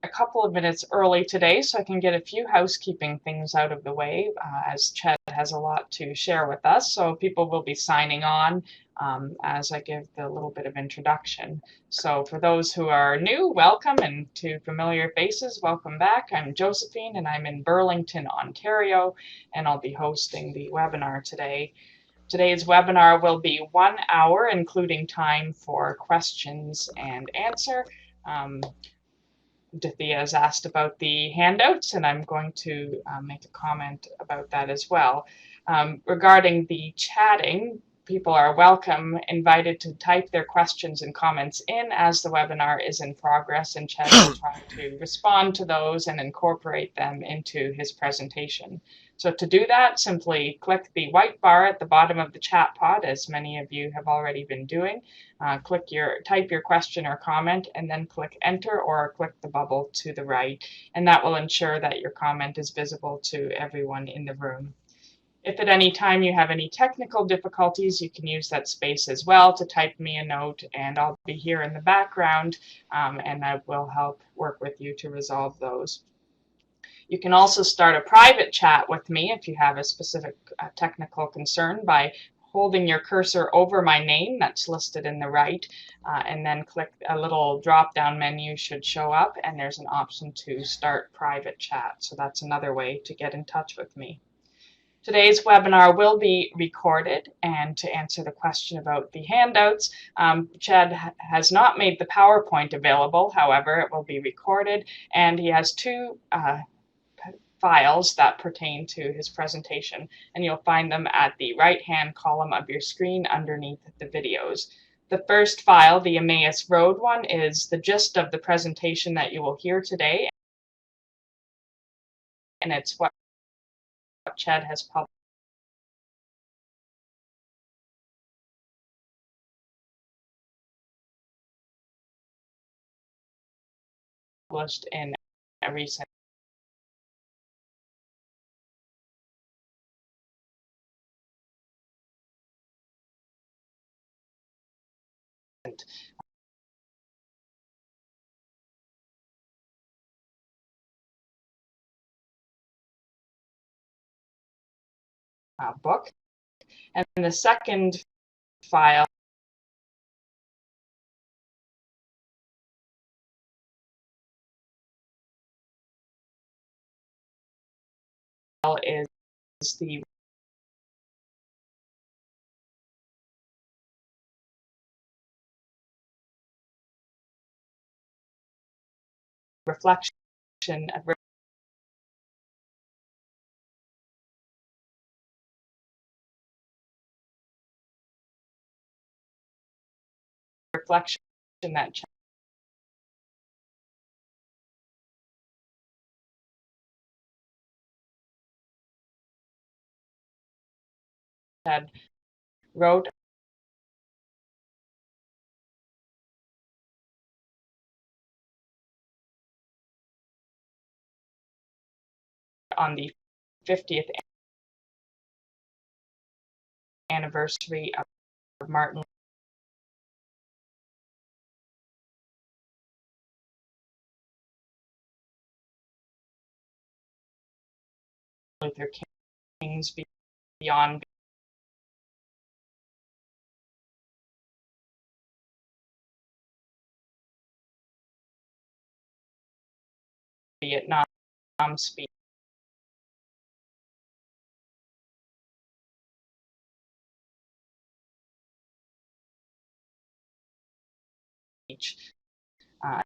a couple of minutes early today so I can get a few housekeeping things out of the way, as Chad has a lot to share with us. So people will be signing on as I give the little bit of introduction. So for those who are new, welcome, and to familiar faces, welcome back. I'm Josephine and I'm in Burlington, Ontario, and I'll be hosting the webinar today. Today's webinar will be 1 hour, including time for questions and answer. Dithya has asked about the handouts, and I'm going to make a comment about that as well. Regarding the chatting, people are invited to type their questions and comments in as the webinar is in progress, and Chad will try to respond to those and incorporate them into his presentation. So to do that, simply click the white bar at the bottom of the chat pod, as many of you have already been doing. Type your question or comment, and then click enter or click the bubble to the right, and that will ensure that your comment is visible to everyone in the room. If at any time you have any technical difficulties, you can use that space as well to type me a note, and I'll be here in the background, and I will help work with you to resolve those. You can also start a private chat with me if you have a specific technical concern by holding your cursor over my name that's listed in the right, and then click a little drop-down menu should show up, and there's an option to start private chat. So that's another way to get in touch with me. Today's webinar will be recorded, and to answer the question about the handouts, Chad has not made the PowerPoint available. However, it will be recorded, and he has two files that pertain to his presentation, and you'll find them at the right-hand column of your screen underneath the videos. The first file, the Emmaus Road one, is the gist of the presentation that you will hear today, and it's what Chad has published in a recent book. And the second file is the reflection of reflection that Chad wrote on the 50th anniversary of Martin Luther King's Beyond Vietnam speech. Uh,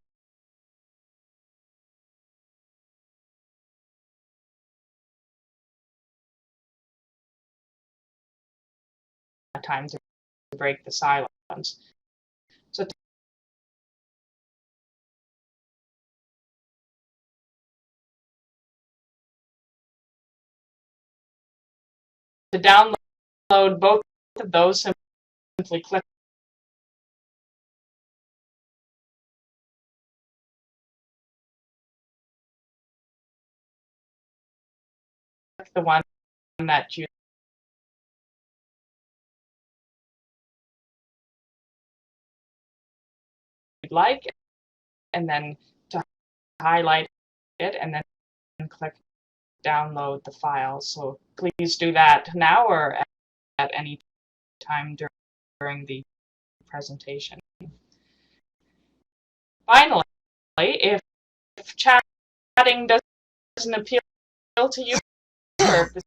Time to break the silence. So to download both of those, simply click the one that you'd like, and then to highlight it and then click download the file. So please do that now or at any time during the presentation. Finally, if chatting doesn't appeal to you, or if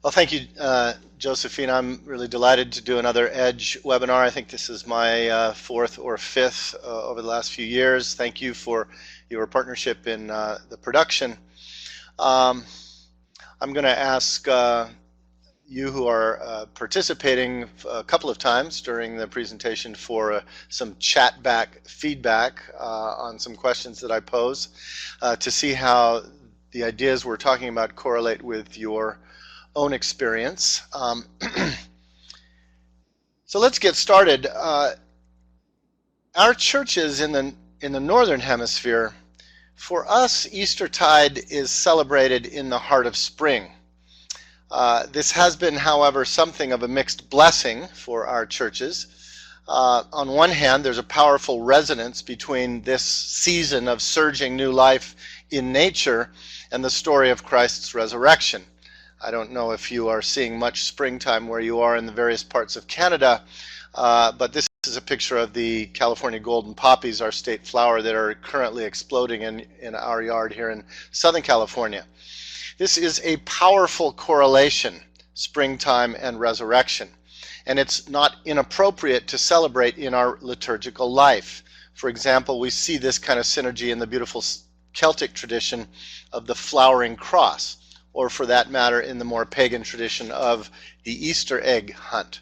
Well, thank you, Josephine. I'm really delighted to do another EDGE webinar. I think this is my fourth or fifth over the last few years. Thank you for your partnership in the production. I'm going to ask you who are participating a couple of times during the presentation for some chat back feedback on some questions that I pose to see how the ideas we're talking about correlate with your own experience. So let's get started. Our churches in the Northern Hemisphere, for us, Eastertide is celebrated in the heart of spring. This has been, however, something of a mixed blessing for our churches. On one hand, there's a powerful resonance between this season of surging new life in nature and the story of Christ's resurrection. I don't know if you are seeing much springtime where you are in the various parts of Canada, but this is a picture of the California golden poppies, our state flower, that are currently exploding in our yard here in Southern California. This is a powerful correlation, springtime and resurrection, and it's not inappropriate to celebrate in our liturgical life. For example, we see this kind of synergy in the beautiful Celtic tradition of the flowering cross, or for that matter in the more pagan tradition of the Easter egg hunt.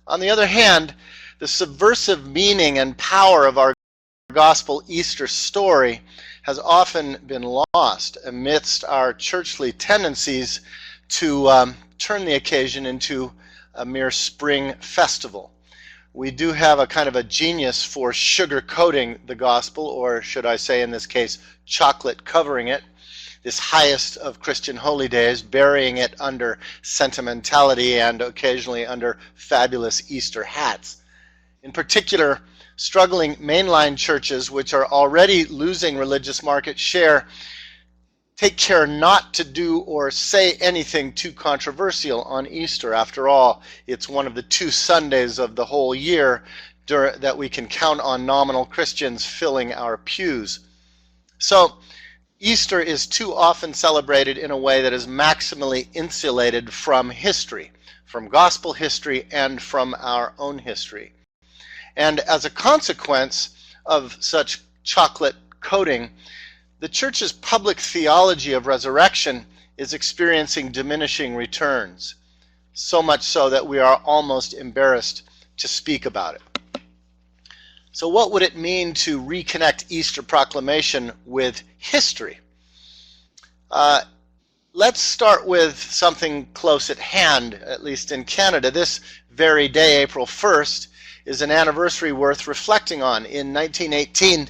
On the other hand, the subversive meaning and power of our gospel Easter story has often been lost amidst our churchly tendencies to turn the occasion into a mere spring festival. We do have a kind of a genius for sugar-coating the gospel, or should I say in this case, chocolate covering it, this highest of Christian holy days, burying it under sentimentality and occasionally under fabulous Easter hats. In particular, struggling mainline churches, which are already losing religious market share, take care not to do or say anything too controversial on Easter. After all, it's one of the 2 Sundays of the whole year that we can count on nominal Christians filling our pews. So, Easter is too often celebrated in a way that is maximally insulated from history, from gospel history and from our own history. And as a consequence of such chocolate coating, the church's public theology of resurrection is experiencing diminishing returns, so much so that we are almost embarrassed to speak about it. So what would it mean to reconnect Easter proclamation with history? let's start with something close at hand, at least in Canada. This very day, April 1st, is an anniversary worth reflecting on. In 1918,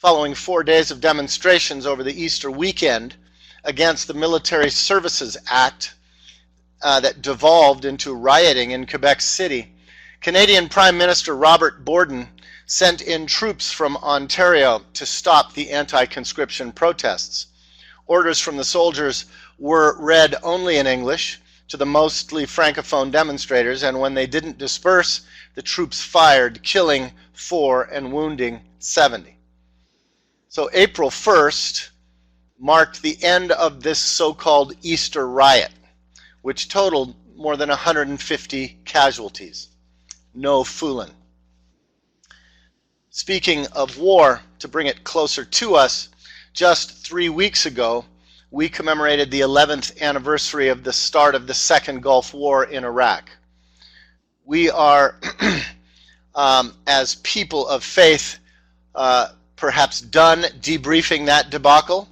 following 4 days of demonstrations over the Easter weekend against the Military Services Act that devolved into rioting in Quebec City, Canadian Prime Minister Robert Borden sent in troops from Ontario to stop the anti-conscription protests. Orders from the soldiers were read only in English to the mostly francophone demonstrators, and when they didn't disperse, the troops fired, killing 4 and wounding 70. So April 1st marked the end of this so-called Easter riot, which totaled more than 150 casualties. No fooling. Speaking of war, to bring it closer to us, just 3 weeks ago, we commemorated the 11th anniversary of the start of the Second Gulf War in Iraq. We are, as people of faith, perhaps done debriefing that debacle.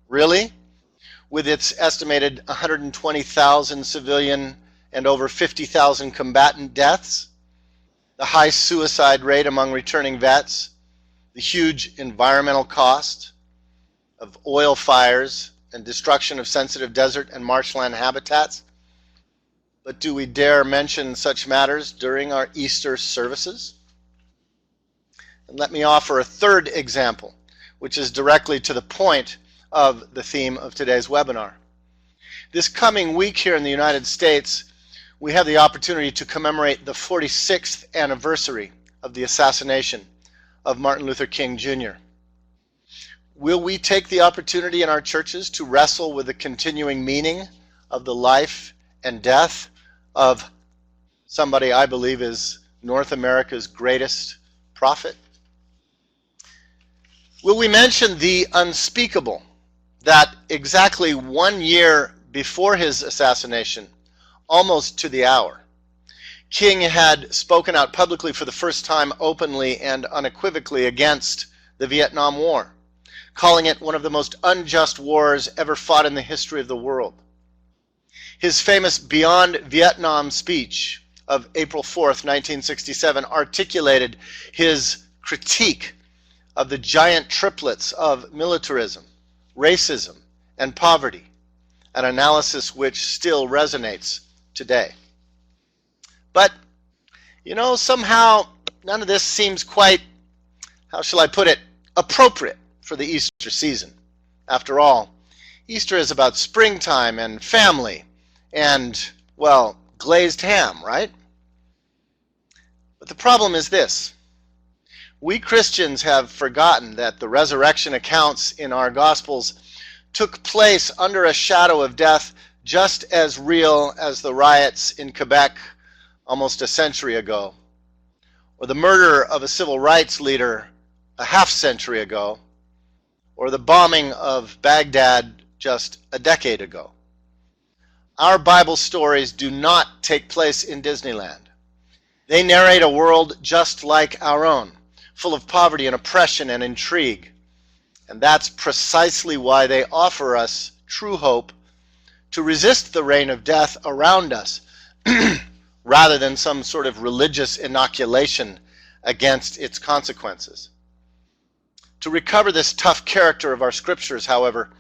Really? With its estimated 120,000 civilian and over 50,000 combatant deaths, the high suicide rate among returning vets, the huge environmental cost of oil fires and destruction of sensitive desert and marshland habitats. But do we dare mention such matters during our Easter services? And let me offer a third example, which is directly to the point of the theme of today's webinar. This coming week here in the United States, we have the opportunity to commemorate the 46th anniversary of the assassination of Martin Luther King Jr. Will we take the opportunity in our churches to wrestle with the continuing meaning of the life and death of somebody I believe is North America's greatest prophet? Will we mention the unspeakable, that exactly 1 year before his assassination, almost to the hour, King had spoken out publicly for the first time openly and unequivocally against the Vietnam War, calling it one of the most unjust wars ever fought in the history of the world. His famous Beyond Vietnam speech of April 4th, 1967, articulated his critique of the giant triplets of militarism, racism, and poverty, an analysis which still resonates today. But, you know, somehow none of this seems quite, how shall I put it, appropriate for the Easter season. After all, Easter is about springtime and family and, well, glazed ham, right? But the problem is this. We Christians have forgotten that the resurrection accounts in our Gospels took place under a shadow of death just as real as the riots in Quebec almost a century ago, or the murder of a civil rights leader a half-century ago, or the bombing of Baghdad just a decade ago. Our Bible stories do not take place in Disneyland. They narrate a world just like our own, full of poverty and oppression and intrigue. And that's precisely why they offer us true hope to resist the reign of death around us, rather than some sort of religious inoculation against its consequences. To recover this tough character of our scriptures, however,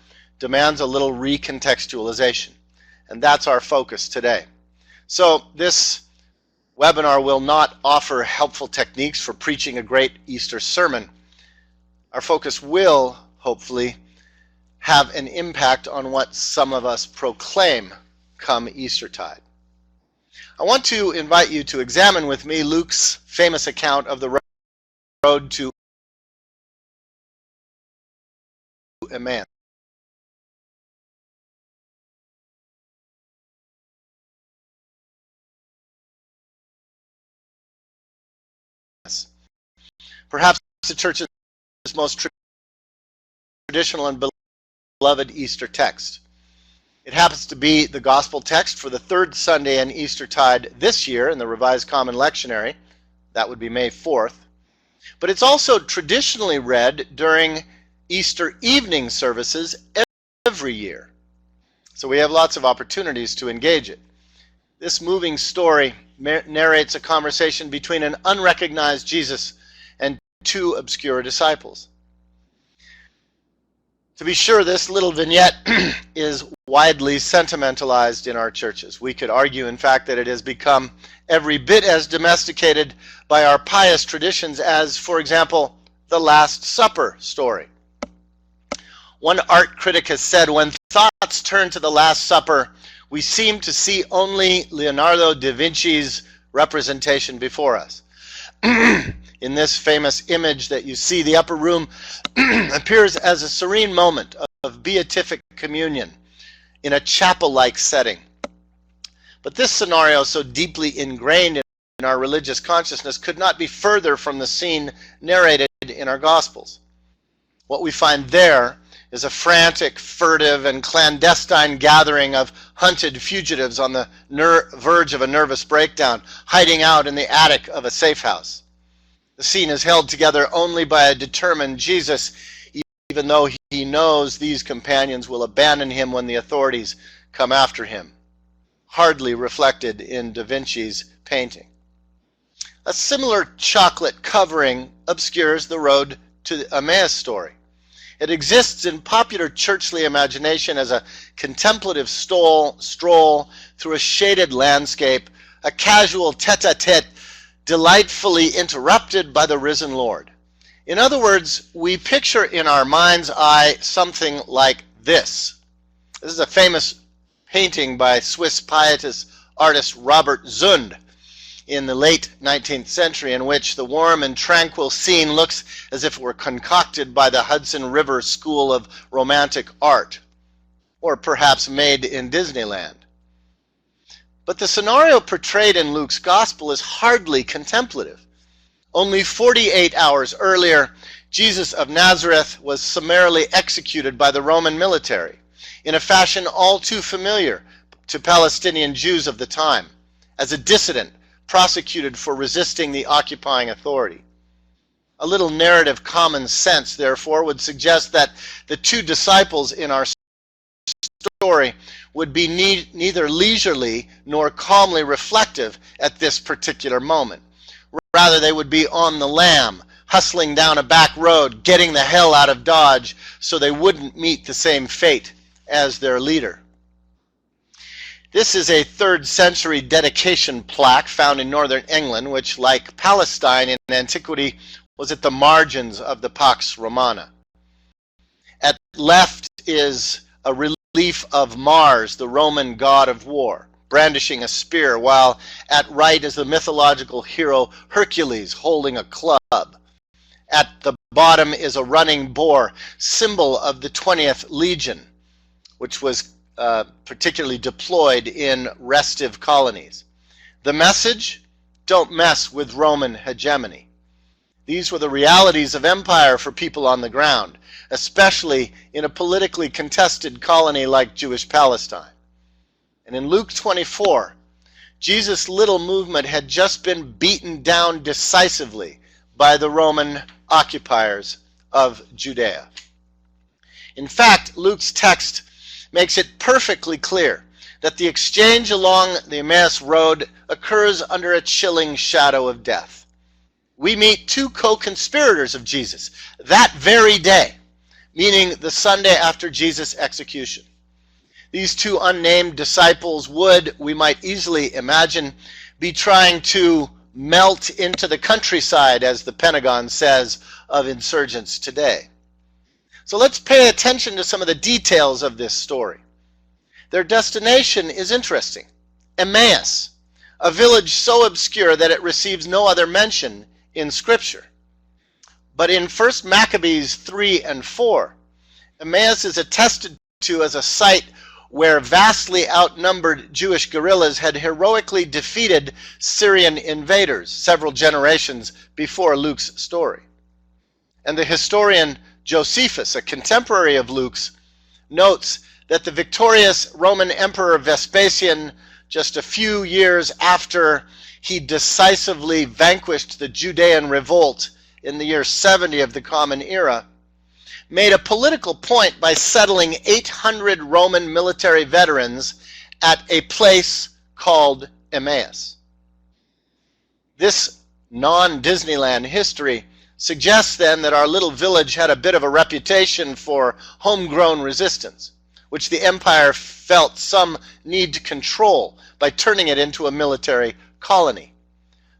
demands a little recontextualization, and that's our focus today. So this webinar will not offer helpful techniques for preaching a great Easter sermon. Our focus will, hopefully, have an impact on what some of us proclaim come Eastertide. I want to invite you to examine with me Luke's famous account of the road to Emmaus. Perhaps the church's most traditional and beloved Easter text. It happens to be the gospel text for the third Sunday in Eastertide this year in the Revised Common Lectionary. That would be May 4th. But it's also traditionally read during Easter evening services every year. So we have lots of opportunities to engage it. This moving story narrates a conversation between an unrecognized Jesus and two obscure disciples. To be sure, this little vignette is widely sentimentalized in our churches. We could argue, in fact, that it has become every bit as domesticated by our pious traditions as, for example, the Last Supper story. One art critic has said, when thoughts turn to the Last Supper, we seem to see only Leonardo da Vinci's representation before us. In this famous image that you see, the upper room appears as a serene moment of beatific communion in a chapel-like setting. But this scenario, so deeply ingrained in our religious consciousness, could not be further from the scene narrated in our Gospels. What we find there is a frantic, furtive, and clandestine gathering of hunted fugitives on the verge of a nervous breakdown, hiding out in the attic of a safe house. The scene is held together only by a determined Jesus, even though he knows these companions will abandon him when the authorities come after him. Hardly reflected in Da Vinci's painting. A similar chocolate covering obscures the road to the Emmaus story. It exists in popular churchly imagination as a contemplative stroll through a shaded landscape, a casual tete-a-tete delightfully interrupted by the risen Lord. In other words, we picture in our mind's eye something like this. This is a famous painting by Swiss pietist artist Robert Zund in the late 19th century, in which the warm and tranquil scene looks as if it were concocted by the Hudson River School of Romantic Art, or perhaps made in Disneyland. But the scenario portrayed in Luke's Gospel is hardly contemplative. Only 48 hours earlier, Jesus of Nazareth was summarily executed by the Roman military in a fashion all too familiar to Palestinian Jews of the time, as a dissident prosecuted for resisting the occupying authority. A little narrative common sense, therefore, would suggest that the two disciples in our story would be neither leisurely nor calmly reflective at this particular moment. Rather, they would be on the lam, hustling down a back road, getting the hell out of Dodge so they wouldn't meet the same fate as their leader. This is a 3rd century dedication plaque found in northern England, which, like Palestine in antiquity, was at the margins of the Pax Romana. At left is a relief of Mars, the Roman god of war, brandishing a spear, while at right is the mythological hero Hercules holding a club. At the bottom is a running boar, symbol of the 20th Legion, which was particularly deployed in restive colonies. The message? Don't mess with Roman hegemony. These were the realities of empire for people on the ground, especially in a politically contested colony like Jewish Palestine. And in Luke 24, Jesus' little movement had just been beaten down decisively by the Roman occupiers of Judea. In fact, Luke's text makes it perfectly clear that the exchange along the Emmaus Road occurs under a chilling shadow of death. We meet two co-conspirators of Jesus that very day, meaning the Sunday after Jesus' execution. These two unnamed disciples would, we might easily imagine, be trying to melt into the countryside, as the Pentagon says, of insurgents today. So let's pay attention to some of the details of this story. Their destination is interesting. Emmaus, a village so obscure that it receives no other mention in Scripture. But in 1 Maccabees 3 and 4, Emmaus is attested to as a site where vastly outnumbered Jewish guerrillas had heroically defeated Syrian invaders several generations before Luke's story. And the historian Josephus, a contemporary of Luke's, notes that the victorious Roman Emperor Vespasian, just a few years after he decisively vanquished the Judean revolt in the year 70 of the Common Era, made a political point by settling 800 Roman military veterans at a place called Emmaus. This non-Disneyland history suggests then that our little village had a bit of a reputation for homegrown resistance, which the empire felt some need to control by turning it into a military colony.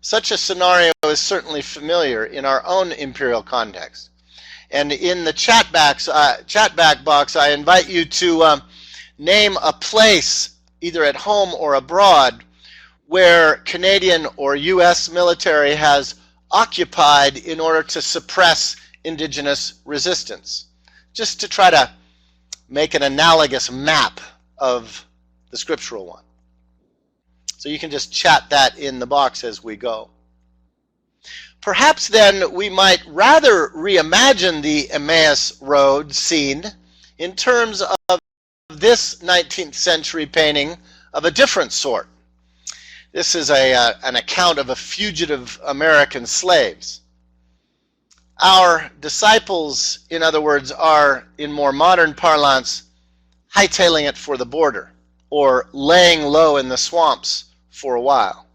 Such a scenario is certainly familiar in our own imperial context. And in the chat back box, I invite you to name a place, either at home or abroad, where Canadian or U.S. military has occupied in order to suppress indigenous resistance, just to try to make an analogous map of the scriptural one. So you can just chat that in the box as we go. Perhaps then we might rather reimagine the Emmaus Road scene in terms of this 19th century painting of a different sort. This is an account of a fugitive American slaves. Our disciples, in other words, are, in more modern parlance, hightailing it for the border, or laying low in the swamps for a while.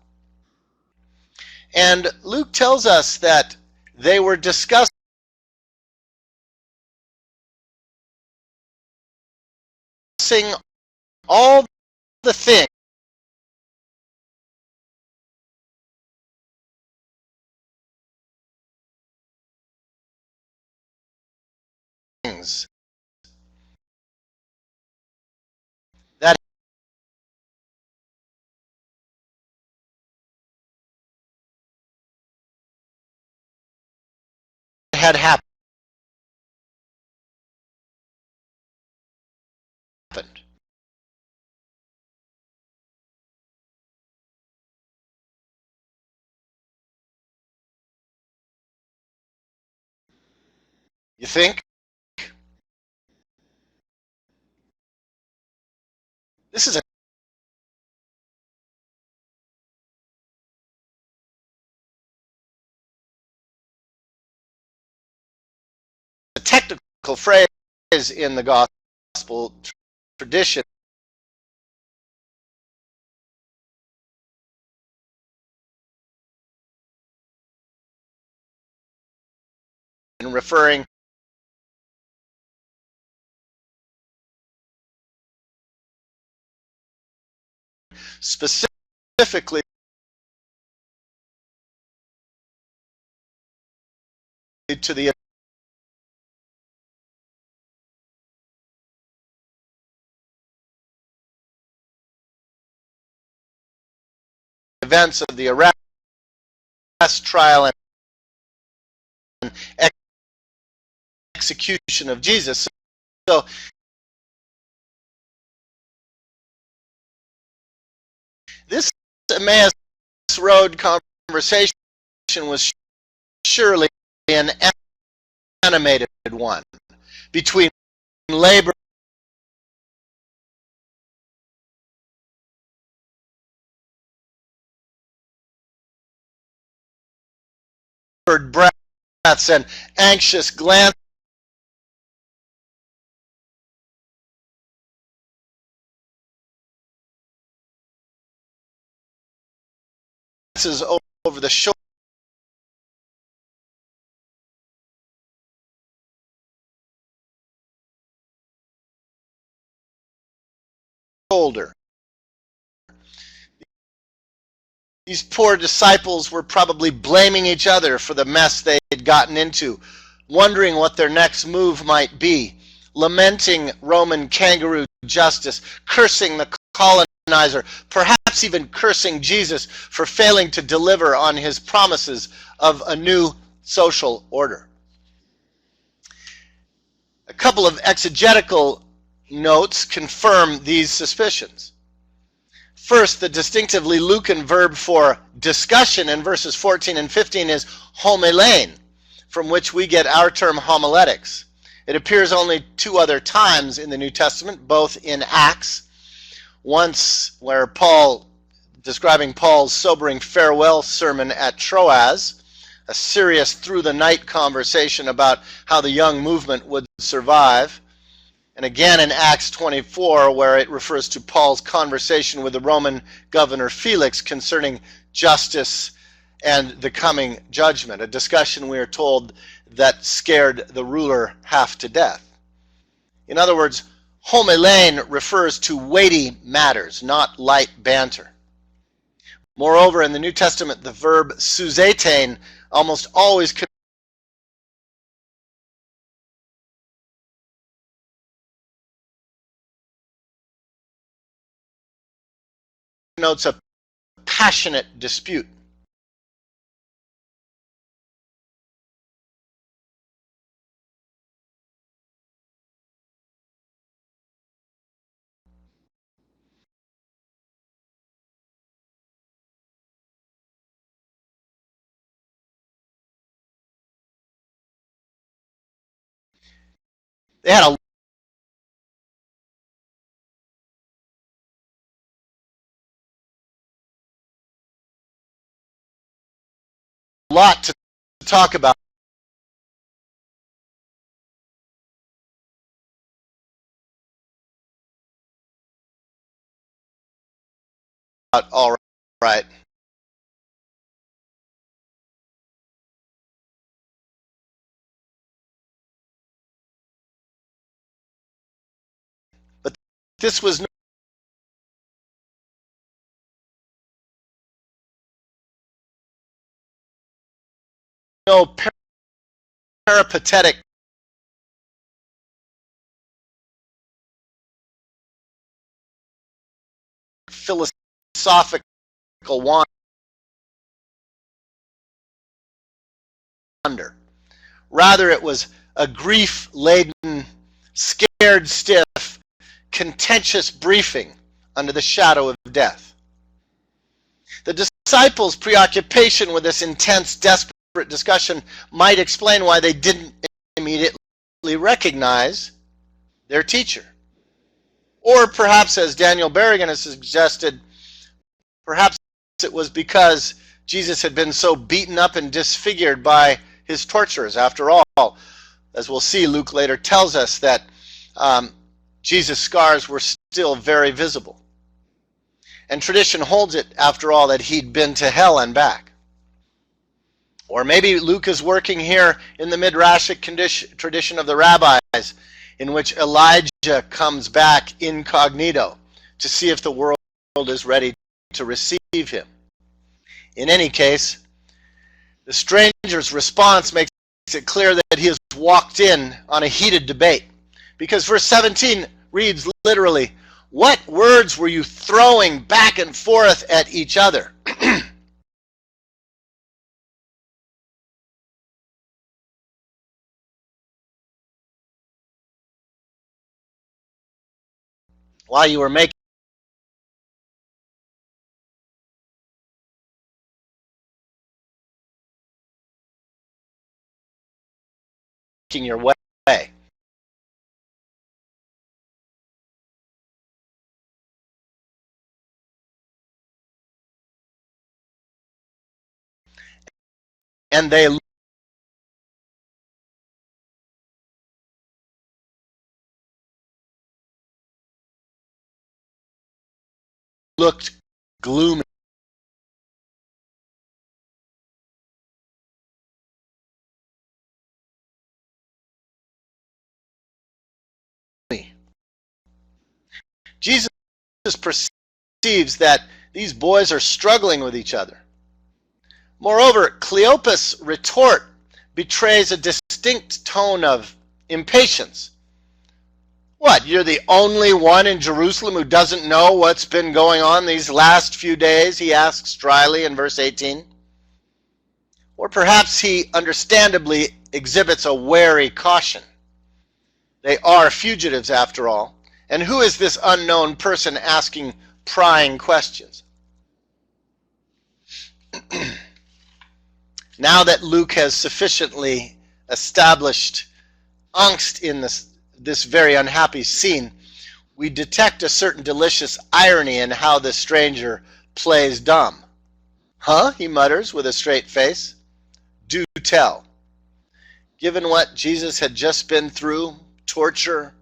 And Luke tells us that they were discussing all the things that had happened. You think? This is a technical phrase in the gospel tradition. And referring specifically to the events of the arrest, trial, and execution of Jesus. So this Emmaus Road conversation was surely an animated one between labor breaths and anxious glances over the shoulder. These poor disciples were probably blaming each other for the mess they had gotten into, wondering what their next move might be, lamenting Roman kangaroo justice, cursing the colonizer, perhaps even cursing Jesus for failing to deliver on his promises of a new social order. A couple of exegetical notes confirm these suspicions. First, the distinctively Lucan verb for discussion in verses 14 and 15 is homilene, from which we get our term homiletics. It appears only 2 other times in the New Testament, both in Acts, once where Paul, describing Paul's sobering farewell sermon at Troas, a serious through-the-night conversation about how the young movement would survive. And again in Acts 24, where it refers to Paul's conversation with the Roman governor Felix concerning justice and the coming judgment, a discussion, we are told, that scared the ruler half to death. In other words, homilene refers to weighty matters, not light banter. Moreover, in the New Testament, the verb suzetein almost always connotes a passionate dispute. They had a lot to talk about all right. But this was no peripatetic philosophical wander. Rather, it was a grief-laden, scared stiff, contentious briefing under the shadow of death. The disciples' preoccupation with this intense, desperate discussion might explain why they didn't immediately recognize their teacher. Or perhaps, as Daniel Berrigan has suggested, perhaps it was because Jesus had been so beaten up and disfigured by his torturers. After all, as we'll see, Luke later tells us that Jesus' scars were still very visible. And tradition holds it, after all, that he'd been to hell and back. Or maybe Luke is working here in the Midrashic tradition of the rabbis, in which Elijah comes back incognito to see if the world is ready to receive him. In any case, the stranger's response makes it clear that he has walked in on a heated debate. Because verse 17 reads literally, "What words were you throwing back and forth at each other?" While you were making your way. And they looked gloomy. Jesus perceives that these boys are struggling with each other. Moreover, Cleopas' retort betrays a distinct tone of impatience. What, you're the only one in Jerusalem who doesn't know what's been going on these last few days? He asks dryly in verse 18. Or perhaps he understandably exhibits a wary caution. They are fugitives after all. And who is this unknown person asking prying questions? Now that Luke has sufficiently established angst in this very unhappy scene, we detect a certain delicious irony in how the stranger plays dumb. "Huh?" he mutters with a straight face. do tell. Given what Jesus had just been through, torture,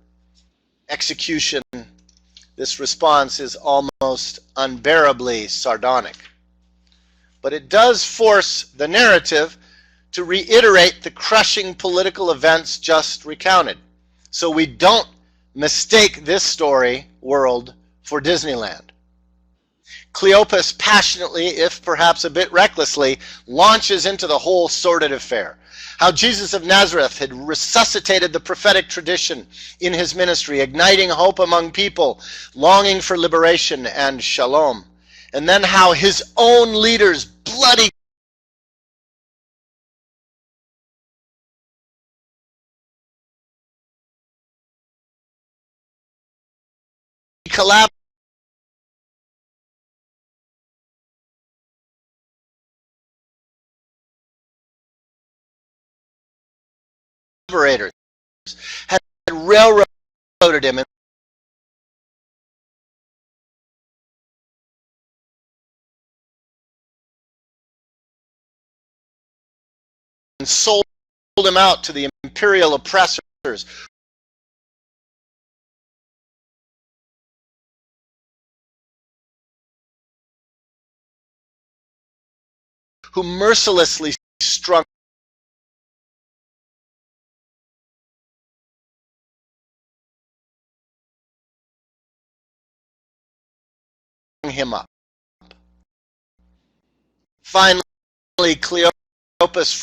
execution, this response is almost unbearably sardonic. But it does force the narrative to reiterate the crushing political events just recounted, so we don't mistake this story world for Disneyland. Cleopas passionately, if perhaps a bit recklessly, launches into the whole sordid affair. How Jesus of Nazareth had resuscitated the prophetic tradition in his ministry, igniting hope among people, longing for liberation and shalom. And then how his own leaders' bloody collaborators had railroaded him and sold him out to the imperial oppressors who mercilessly strung him up. Finally, Cleopas'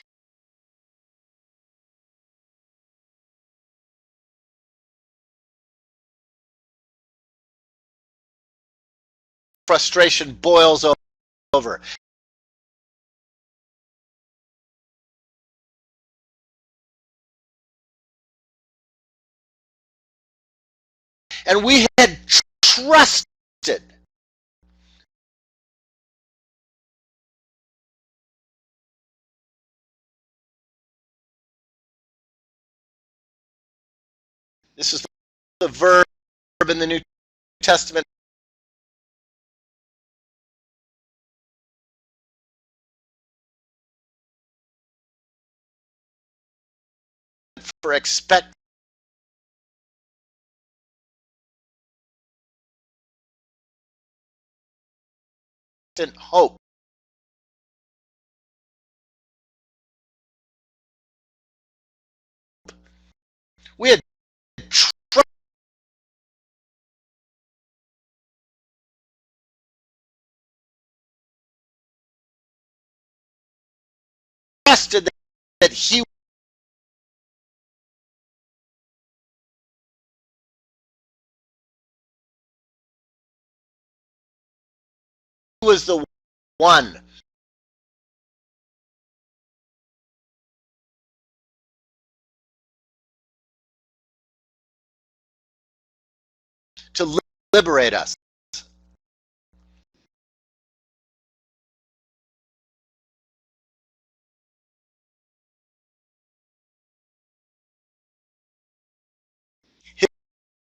frustration boils over. And we had trusted this is the verb in the New Testament for expectant hope. We had trusted that he was the one to liberate us.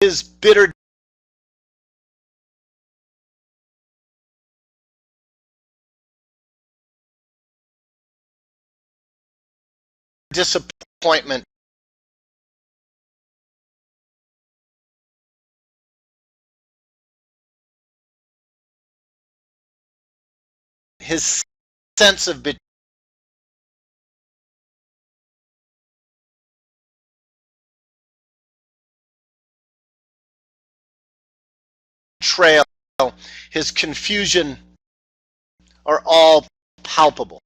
His bitter disappointment, his sense of betrayal, his confusion are all palpable.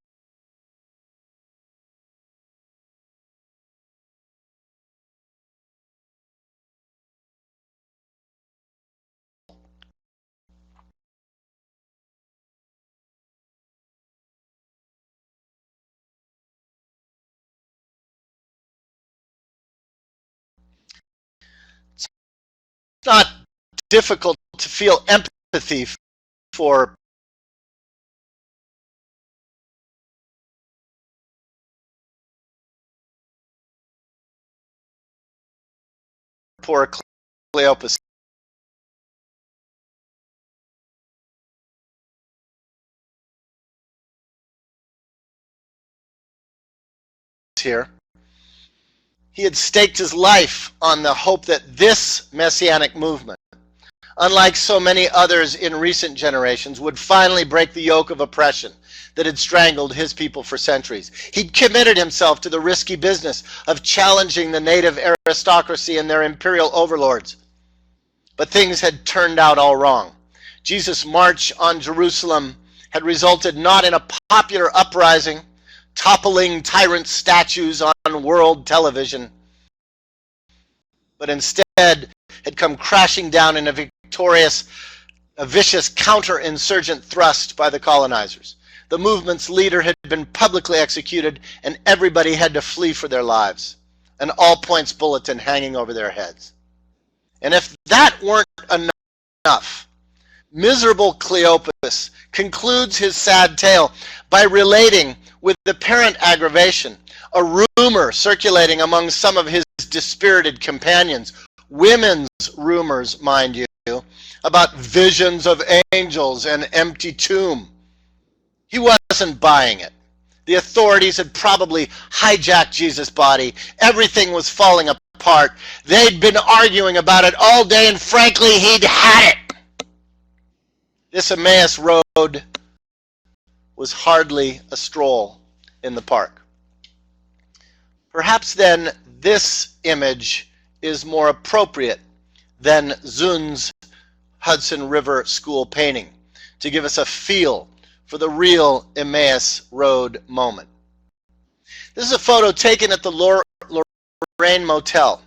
It's not difficult to feel empathy for poor Cleopas. here. He had staked his life on the hope that this messianic movement, unlike so many others in recent generations, would finally break the yoke of oppression that had strangled his people for centuries. He'd committed himself to the risky business of challenging the native aristocracy and their imperial overlords. But things had turned out all wrong. Jesus' march on Jerusalem had resulted not in a popular uprising, toppling tyrant statues on world television, but instead had come crashing down in a vicious counterinsurgent thrust by the colonizers. The movement's leader had been publicly executed, and everybody had to flee for their lives, an all-points bulletin hanging over their heads. And if that weren't enough, miserable Cleopas concludes his sad tale by relating with apparent aggravation a rumor circulating among some of his dispirited companions, women's rumors, mind you, about visions of angels and empty tomb. He wasn't buying it. The authorities had probably hijacked Jesus' body. Everything was falling apart. They'd been arguing about it all day, and frankly, he'd had it. This Emmaus Road was hardly a stroll in the park. Perhaps then this image is more appropriate than Zun's Hudson River School painting to give us a feel for the real Emmaus Road moment. This is a photo taken at the Lorraine Motel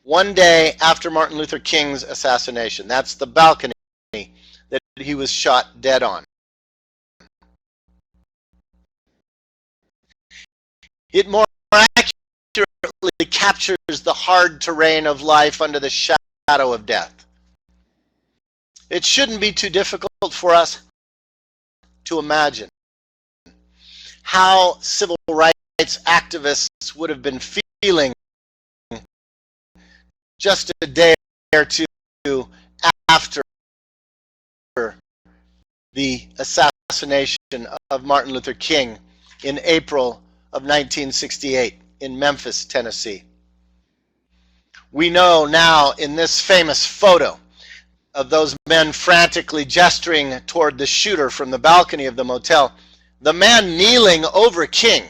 one day after Martin Luther King's assassination. That's the balcony that he was shot dead on. It more accurately captures the hard terrain of life under the shadow of death. It shouldn't be too difficult for us to imagine how civil rights activists would have been feeling just a day or two after the assassination of Martin Luther King in April of 1968 in Memphis, Tennessee. We know now in this famous photo of those men frantically gesturing toward the shooter from the balcony of the motel, the man kneeling over King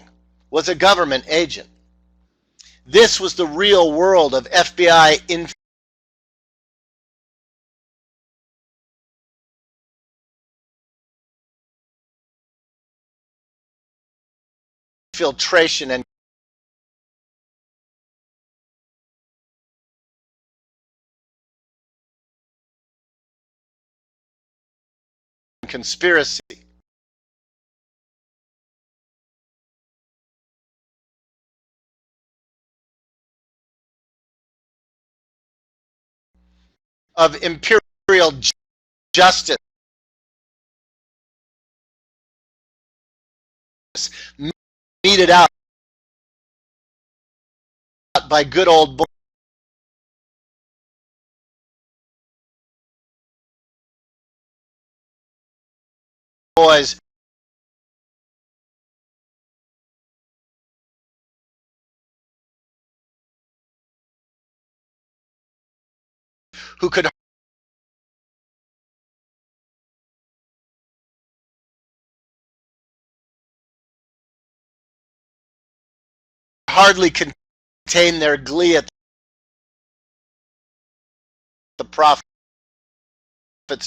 was a government agent. This was the real world of FBI infiltration and conspiracy. Of imperial justice meted out by good old boys who could hardly contain their glee at the prophet's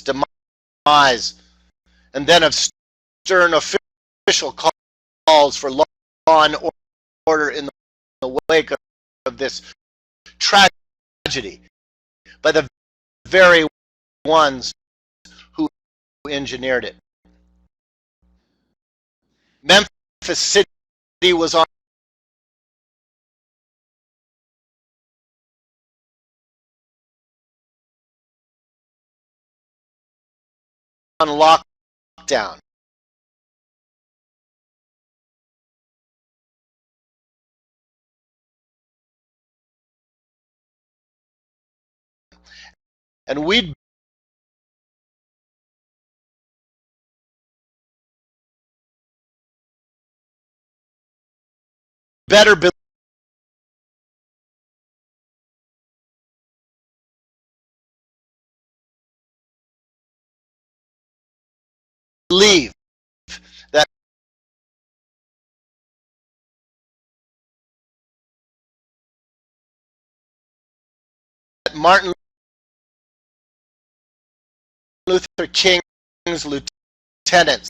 demise, and then of stern official calls for law and order in the wake of this tragedy by the very ones who engineered it. Memphis City was on lockdown. And we'd better believe that Martin Luther King's lieutenants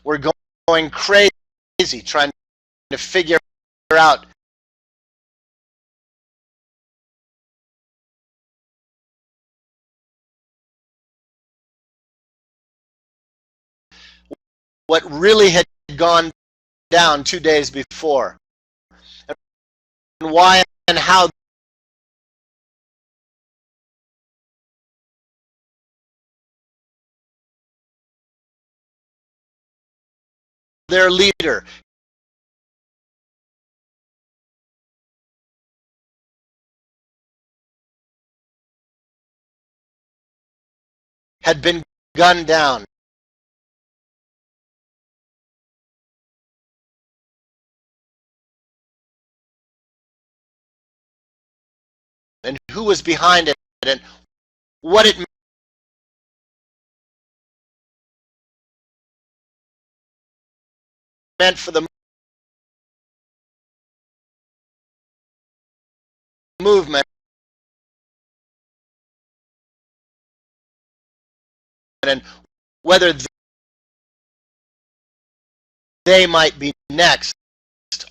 were going crazy trying to figure out what really had gone down 2 days before, and why and how their leader had been gunned down. And who was behind it, and what it meant for the movement, and whether they might be next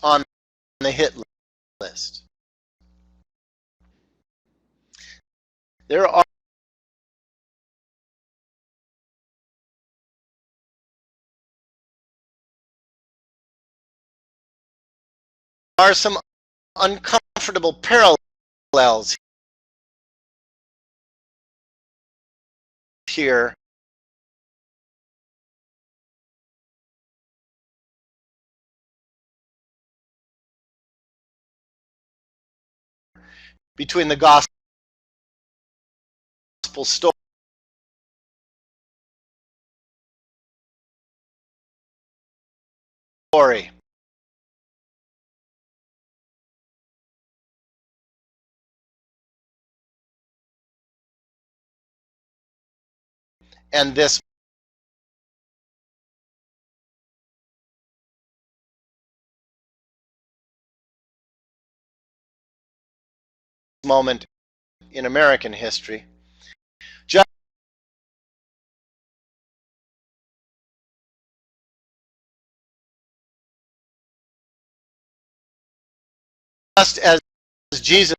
on the hit list. There are some uncomfortable parallels here between the gospel story and this moment in American history. Just as Jesus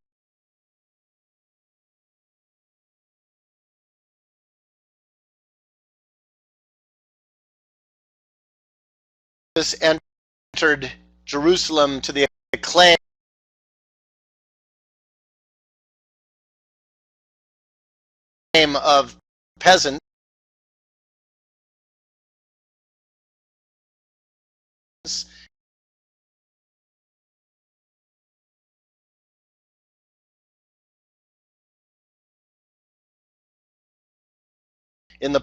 entered Jerusalem to the acclaim of peasants, in the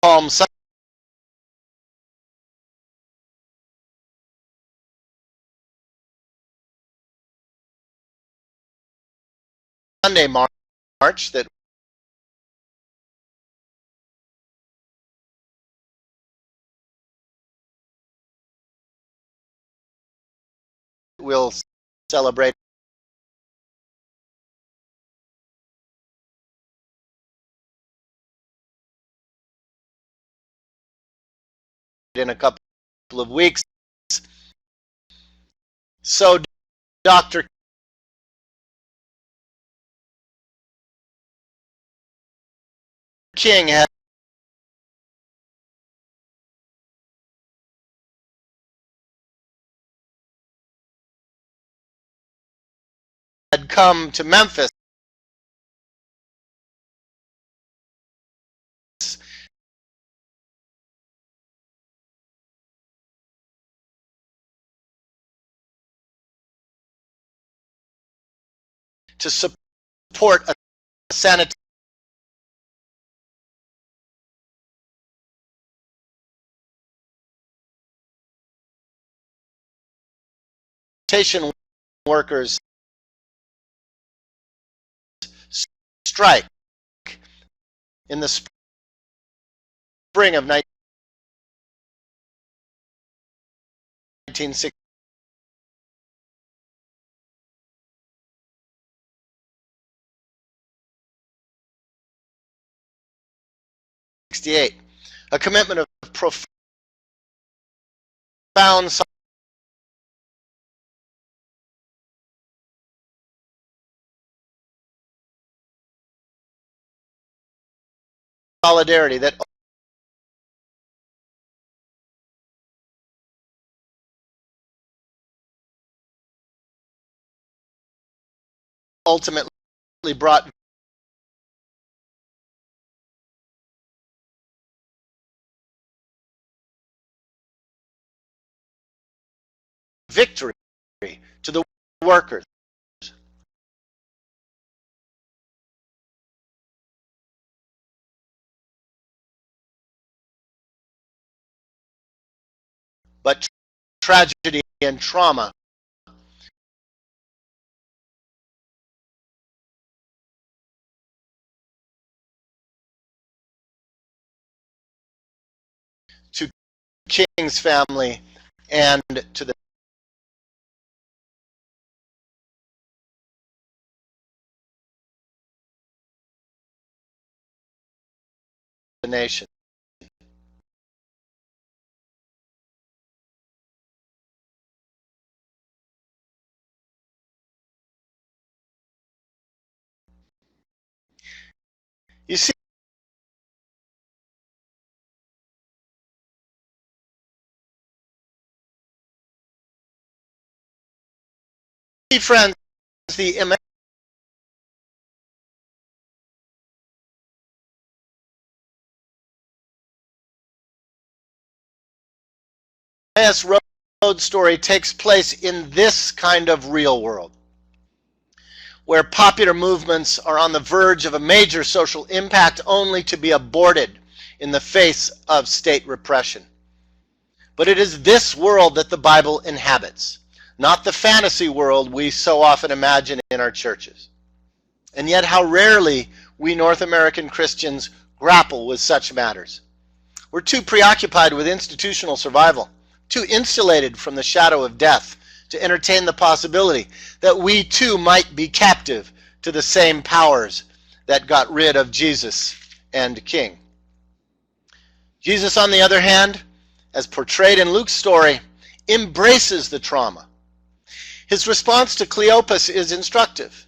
Palm Sunday march that we'll celebrate in a couple of weeks. So Dr. King had come to Memphis to support sanitation workers strike in the spring of 1968. A commitment of profound solidarity that ultimately brought victory to the workers. But tragedy and trauma to King's family and to the nation. You see, friends, the Emmaus Road story takes place in this kind of real world, where popular movements are on the verge of a major social impact only to be aborted in the face of state repression. But it is this world that the Bible inhabits, not the fantasy world we so often imagine in our churches. And yet how rarely we North American Christians grapple with such matters. We're too preoccupied with institutional survival, too insulated from the shadow of death to entertain the possibility that we too might be captive to the same powers that got rid of Jesus and King. Jesus, on the other hand, as portrayed in Luke's story, embraces the trauma. His response to Cleopas is instructive.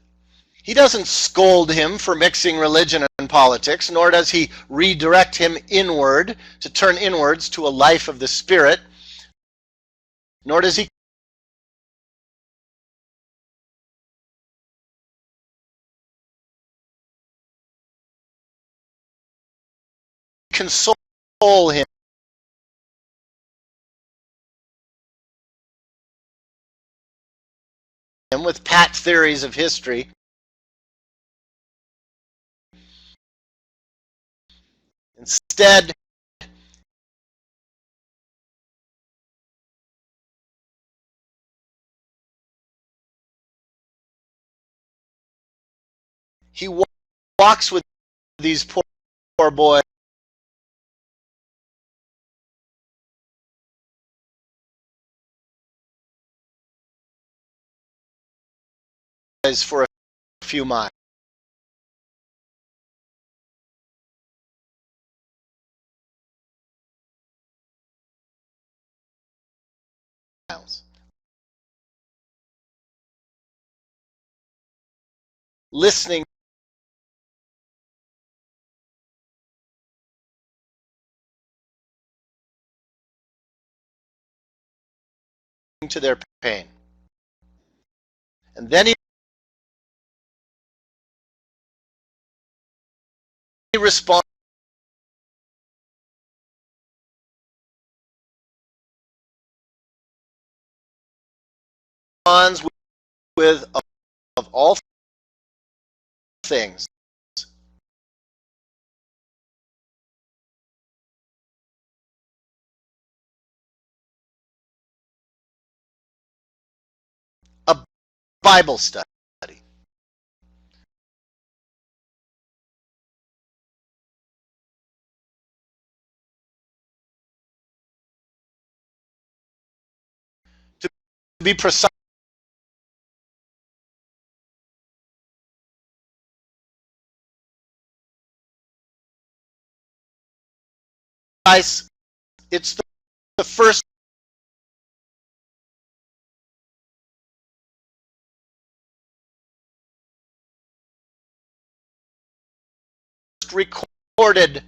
He doesn't scold him for mixing religion and politics, nor does he redirect him inward to turn inwards to a life of the Spirit, nor does he console him with pat theories of history. Instead, he walks with these poor boys for a few miles. Listening to their pain. And then he responds with, of all things, Bible study. To be precise, it's the first recorded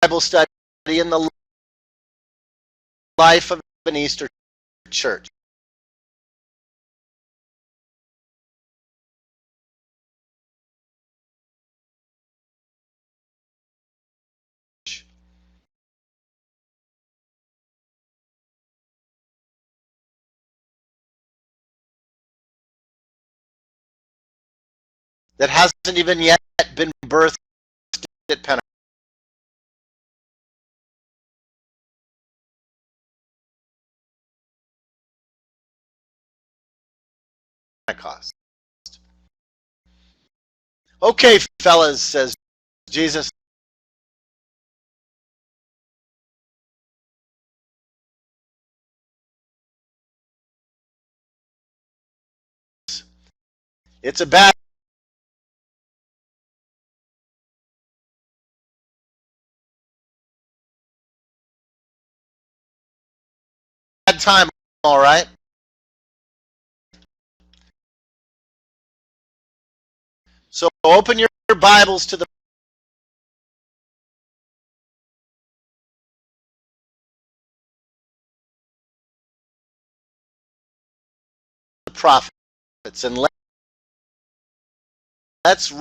Bible study in the life of an Easter church. That hasn't even yet been birthed at Pentecost. Okay, fellas, says Jesus. It's a bad time, all right? So open your Bibles to the prophets and let's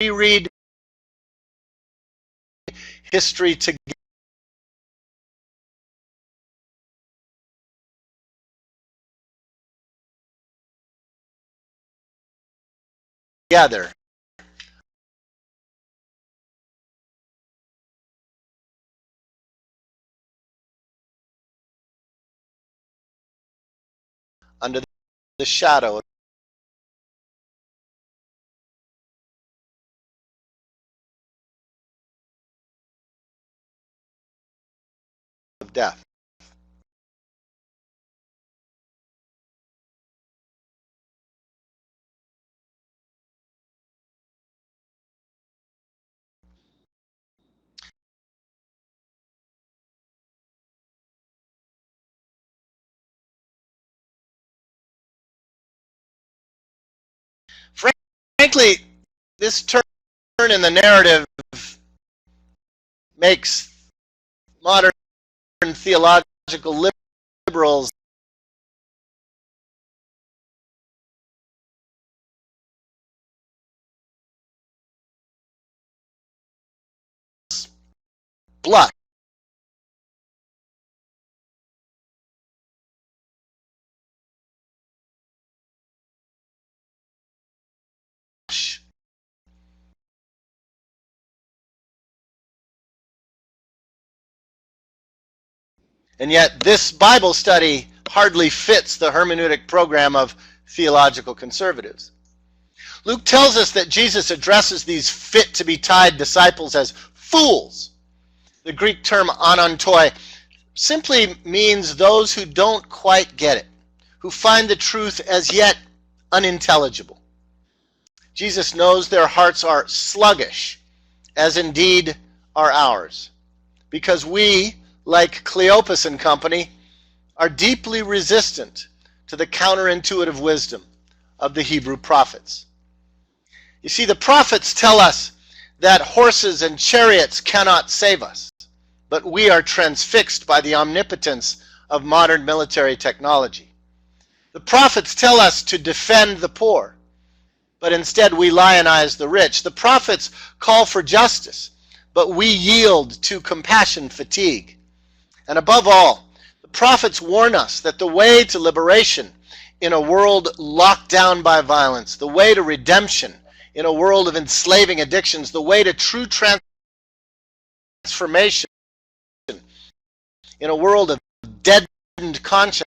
reread history together. Under the shadow of death. Frankly, this turn in the narrative makes modern theological liberals blush. And yet this Bible study hardly fits the hermeneutic program of theological conservatives. Luke tells us that Jesus addresses these fit-to-be-tied disciples as fools. The Greek term anontoi simply means those who don't quite get it, who find the truth as yet unintelligible. Jesus knows their hearts are sluggish, as indeed are ours, because we, like Cleopas and company, are deeply resistant to the counterintuitive wisdom of the Hebrew prophets. You see, the prophets tell us that horses and chariots cannot save us, but we are transfixed by the omnipotence of modern military technology. The prophets tell us to defend the poor, but instead we lionize the rich. The prophets call for justice, but we yield to compassion fatigue. And above all, prophets warn us that the way to liberation in a world locked down by violence, the way to redemption in a world of enslaving addictions, the way to true transformation in a world of deadened conscience,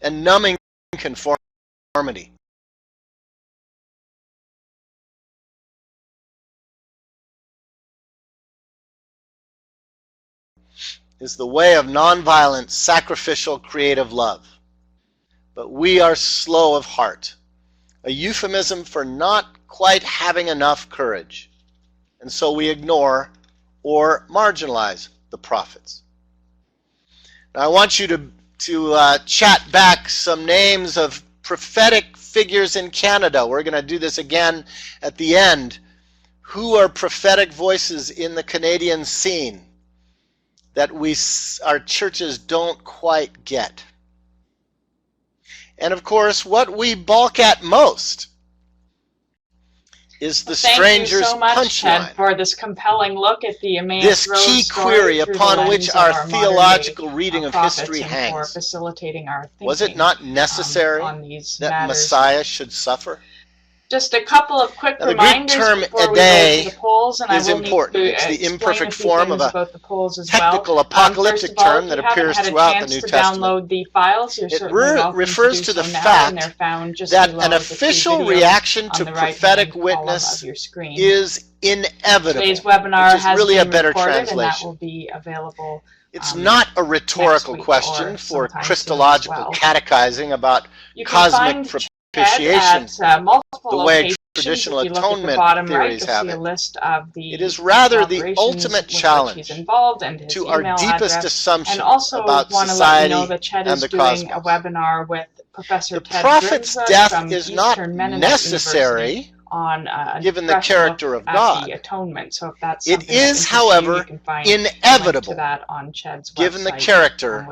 and numbing conformity. Is the way of nonviolent, sacrificial, creative love. But we are slow of heart, a euphemism for not quite having enough courage. And so we ignore or marginalize the prophets. Now I want you to chat back some names of prophetic figures in Canada. We're going to do this again at the end. Who are prophetic voices in the Canadian scene that our churches don't quite get? And of course, what we balk at most is the stranger's punchline. Thank you so much, Ted, for this compelling look at the Emmaus Road this key query upon which our theological reading of history hangs. For facilitating our thinking, was it not necessary that Messiah should suffer? Just a couple of quick now, reminders the Greek term before we go to the polls, and is I will important. Need to it's the imperfect explain form of a technical apocalyptic term that appears throughout the New Testament. Download the files, you're it refers to the fact that an official reaction to prophetic witness is inevitable. Today's webinar which is has really been a better recorded, translation. And that will be available. It's not a rhetorical question for Christological catechizing about cosmic propitiation, the way traditional atonement theories have it. It is rather the ultimate challenge to our deepest assumptions about society and the cosmos. The prophet's death is not necessary given the character of God. It is, however, inevitable given the character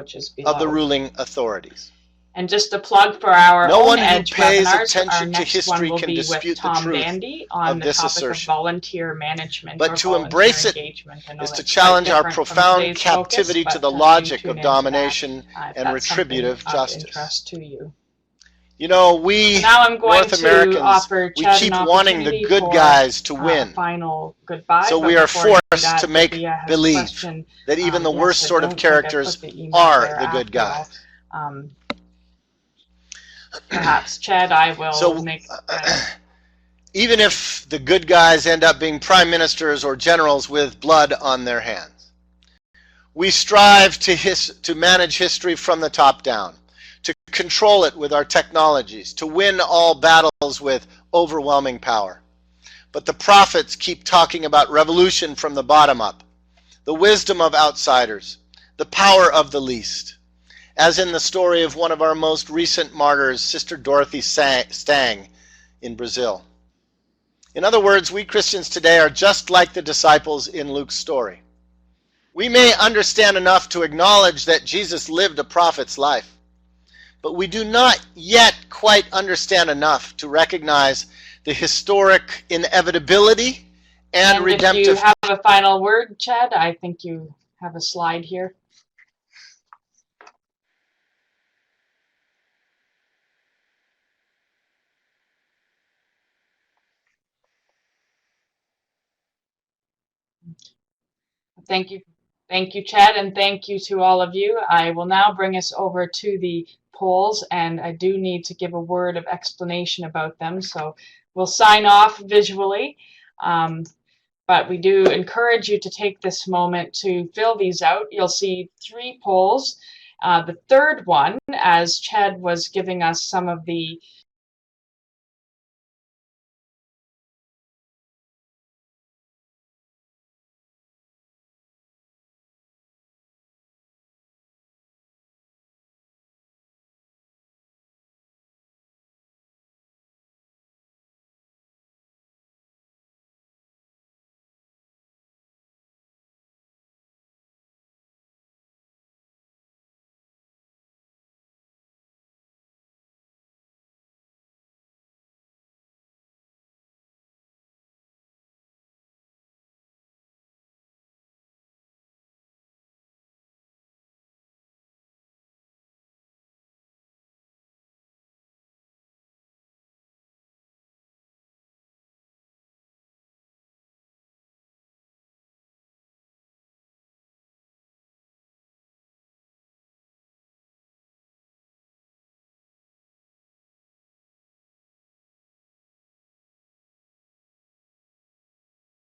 of the ruling authorities. And just a plug for our no own one who Edge pays webinars. attention Our to next history one will can be dispute with the Tom truth Bandy on of the this topic assertion. of volunteer management. But or to embrace it is to challenge our profound captivity to the logic of domination and retributive justice. To you. You know, we North Americans, we keep wanting the good guys to win. Final goodbye, so we are forced to make believe that even the worst sort of characters are the good guys. Perhaps, Chad, I will make... even if the good guys end up being prime ministers or generals with blood on their hands, we strive to manage history from the top down, to control it with our technologies, to win all battles with overwhelming power. But the prophets keep talking about revolution from the bottom up, the wisdom of outsiders, the power of the least, as in the story of one of our most recent martyrs, Sister Dorothy Stang in Brazil. In other words, we Christians today are just like the disciples in Luke's story. We may understand enough to acknowledge that Jesus lived a prophet's life, but we do not yet quite understand enough to recognize the historic inevitability and redemptive. If you have a final word, Chad, I think you have a slide here. Thank you, Chad, and thank you to all of you. I will now bring us over to the polls, and I do need to give a word of explanation about them, so we'll sign off visually, but we do encourage you to take this moment to fill these out. You'll see 3 polls. The third one, as Chad was giving us some of the